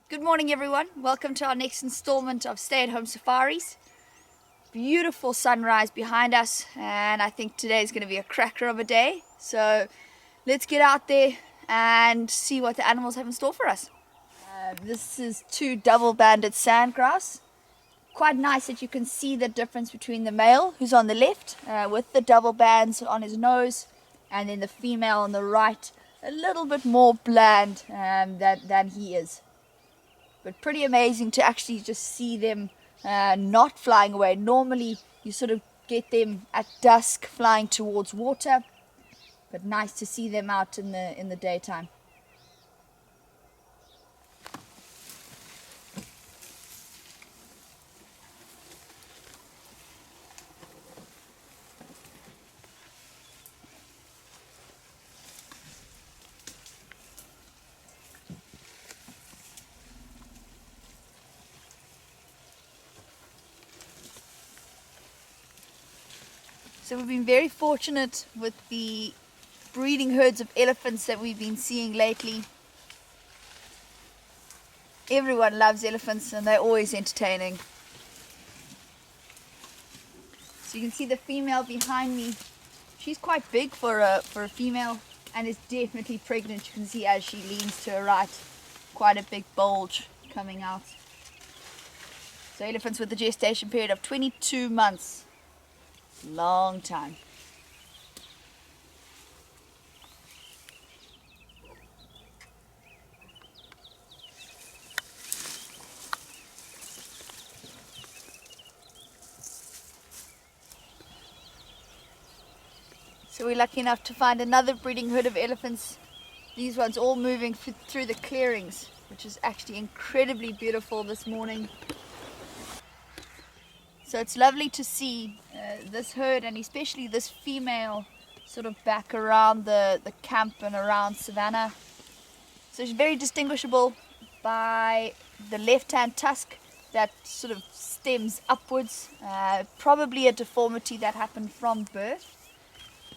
Good morning everyone, welcome to our next installment of stay-at-home safaris. Beautiful sunrise behind us and I think today is going to be a cracker of a day. So let's get out there and see what the animals have in store for us. This is two double-banded sandgrouse. Quite nice that you can see the difference between the male who's on the left with the double bands on his nose and then the female on the right, a little bit more bland than he is. But pretty amazing to actually just see them not flying away. Normally you sort of get them at dusk flying towards water, but nice to see them out in the daytime. So we've been very fortunate with the breeding herds of elephants that we've been seeing lately. Everyone loves elephants and they're always entertaining. So you can see the female behind me. She's quite big for a female and is definitely pregnant. You can see as she leans to her right, quite a big bulge coming out. So elephants with a gestation period of 22 months. Long time. So we're lucky enough to find another breeding herd of elephants. These ones all moving through the clearings, which is actually incredibly beautiful this morning. So it's lovely to see this herd and especially this female sort of back around the camp and around Savanna. So she's very distinguishable by the left-hand tusk that sort of stems upwards, probably a deformity that happened from birth.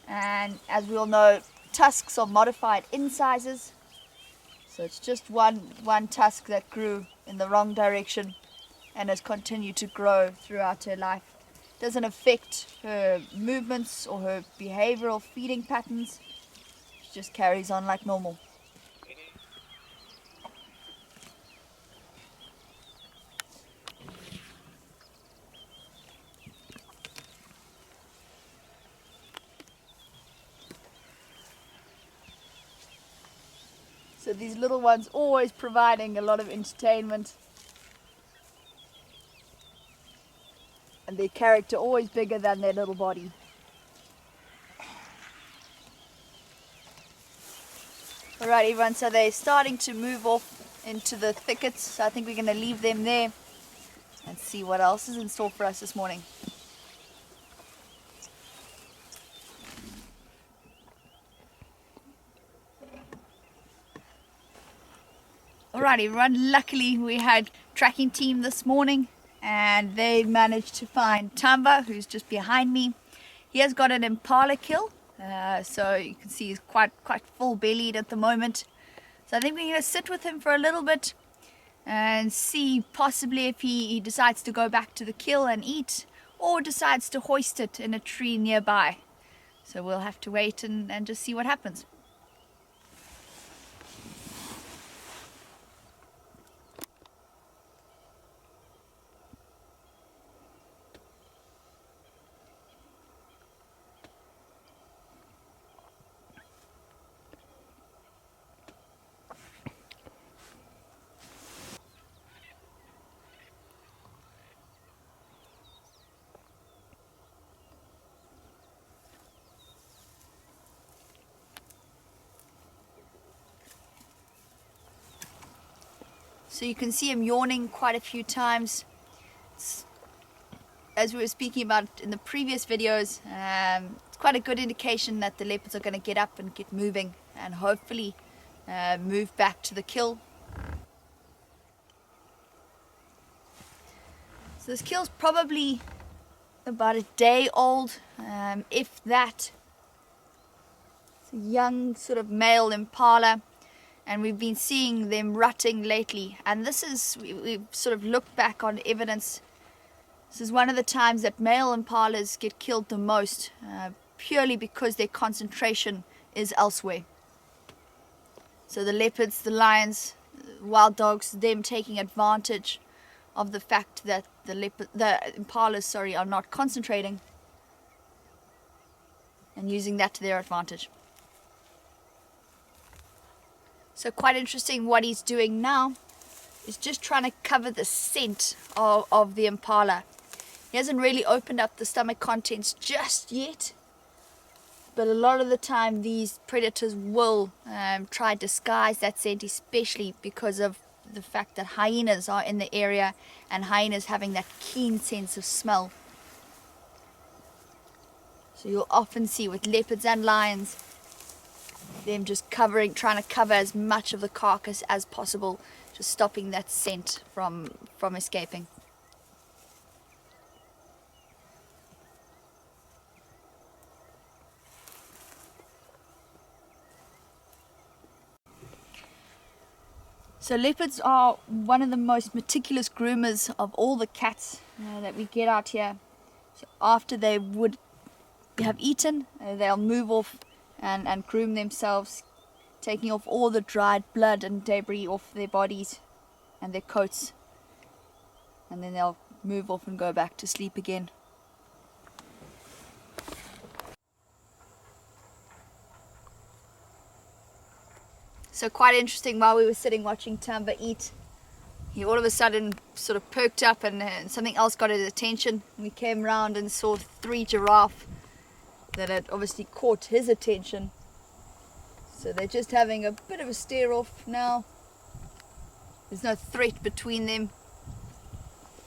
And as we all know, tusks are modified incisors. So it's just one tusk that grew in the wrong direction and has continued to grow throughout her life. Doesn't affect her movements or her behavioral feeding patterns. She just carries on like normal. So these little ones always providing a lot of entertainment. And their character always bigger than their little body. Alright everyone, so they're starting to move off into the thickets, so I think we're going to leave them there and see what else is in store for us this morning. Alright everyone, luckily we had tracking team this morning and they managed to find Tamba, who's just behind me. He has got an impala kill, so you can see he's quite full bellied at the moment. So I think we're going to sit with him for a little bit and see possibly if he decides to go back to the kill and eat or decides to hoist it in a tree nearby. So we'll have to wait and just see what happens. So you can see him yawning quite a few times. As we were speaking about in the previous videos, it's quite a good indication that the leopards are going to get up and get moving and hopefully move back to the kill. So this kill's probably about a day old, if that. It's a young sort of male impala. and we've been seeing them rutting lately. And this is, we've sort of looked back on evidence. This is one of the times that male impalas get killed the most, purely because their concentration is elsewhere. So the leopards, the lions, wild dogs, them taking advantage of the fact that the impalas, are not concentrating, and using that to their advantage. So quite interesting what he's doing now is just trying to cover the scent of the impala. He hasn't really opened up the stomach contents just yet, but a lot of the time these predators will try to disguise that scent, especially because of the fact that hyenas are in the area, and hyenas having that keen sense of smell. So you'll often see with leopards and lions them just trying to cover as much of the carcass as possible, just stopping that scent from escaping. So leopards are one of the most meticulous groomers of all the cats that we get out here. So after they would have eaten, they'll move off and groom themselves, taking off all the dried blood and debris off their bodies and their coats, and then they'll move off and go back to sleep again. So quite interesting, while we were sitting watching Tamba eat, he all of a sudden sort of perked up and something else got his attention. We came round and saw 3 giraffes that had obviously caught his attention. So they're just having a bit of a stare off now. There's no threat between them,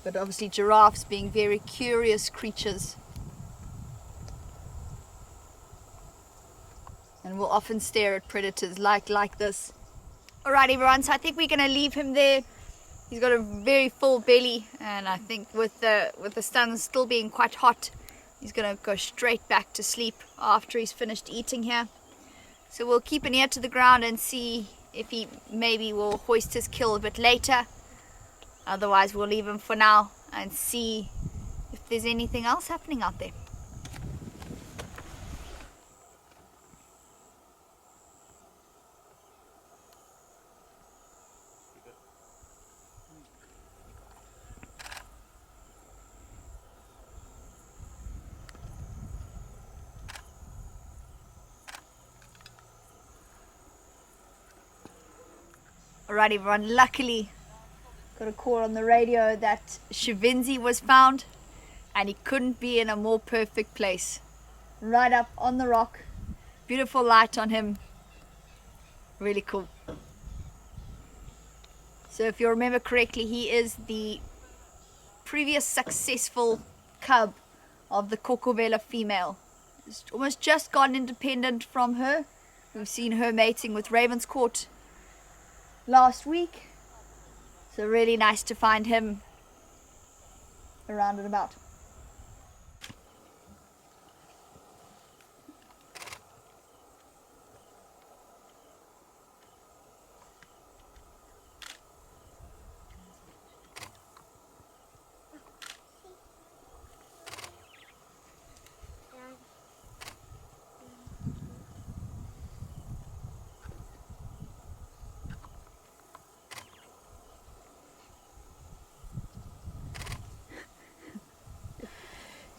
but obviously giraffes being very curious creatures, and will often stare at predators like this. Alright everyone, so I think we're going to leave him there. He's got a very full belly, and I think with the sun still being quite hot, he's going to go straight back to sleep after he's finished eating here. So we'll keep an ear to the ground and see if he maybe will hoist his kill a bit later. Otherwise we'll leave him for now and see if there's anything else happening out there. Alright everyone, luckily got a call on the radio that Savanna was found, and he couldn't be in a more perfect place. Right up on the rock, beautiful light on him, really cool. So if you remember correctly, he is the previous successful cub of the Kokobela female. It's almost just gone independent from her. We've seen her mating with Ravenscourt last week, so really nice to find him around and about.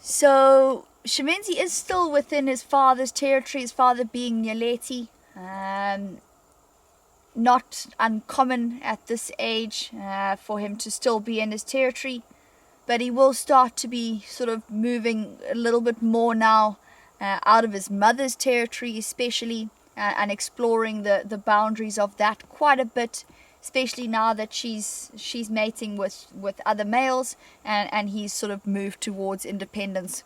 So Shemenzi is still within his father's territory, his father being Nyaleti. Not uncommon at this age for him to still be in his territory, but he will start to be sort of moving a little bit more now out of his mother's territory especially, and exploring the boundaries of that quite a bit, especially now that she's mating with other males, and he's sort of moved towards independence.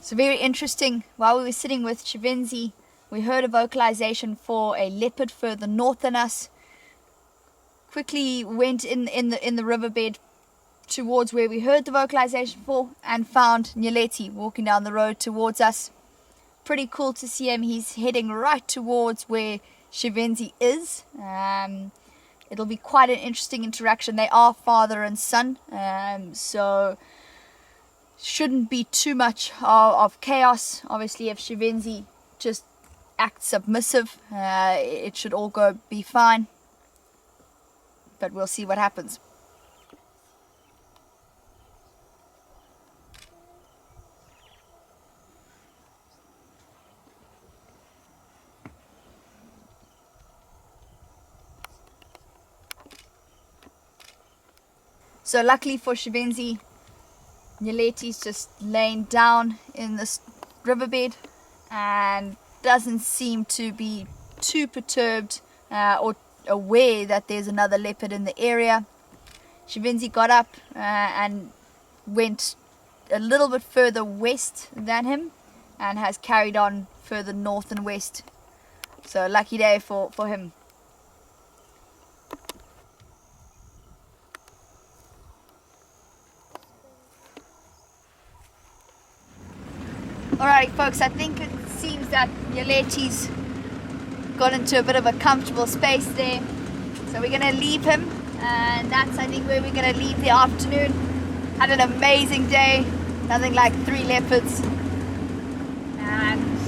So very interesting, while we were sitting with Savanna, we heard a vocalization for a leopard further north than us. Quickly went in the riverbed, towards where we heard the vocalization for and found Nyeleti walking down the road towards us. Pretty cool to see him. He's heading right towards where Shivenzi is. It'll be quite an interesting interaction. They are father and son, so shouldn't be too much of chaos. Obviously, if Shivenzi just acts submissive, it should all be fine. But we'll see what happens. So luckily for Shivenzi, Nyeleti's just laying down in this riverbed and doesn't seem to be too perturbed or aware that there's another leopard in the area. Shivenzi got up and went a little bit further west than him and has carried on further north and west. So lucky day for him. Alrighty folks, I think it seems that Nyeleti's got into a bit of a comfortable space there. So we're going to leave him, and that's I think where we're going to leave the afternoon. Had an amazing day, nothing like 3 leopards. And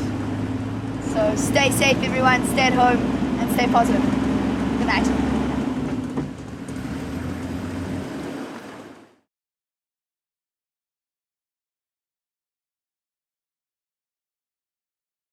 so stay safe everyone, stay at home and stay positive. Good night.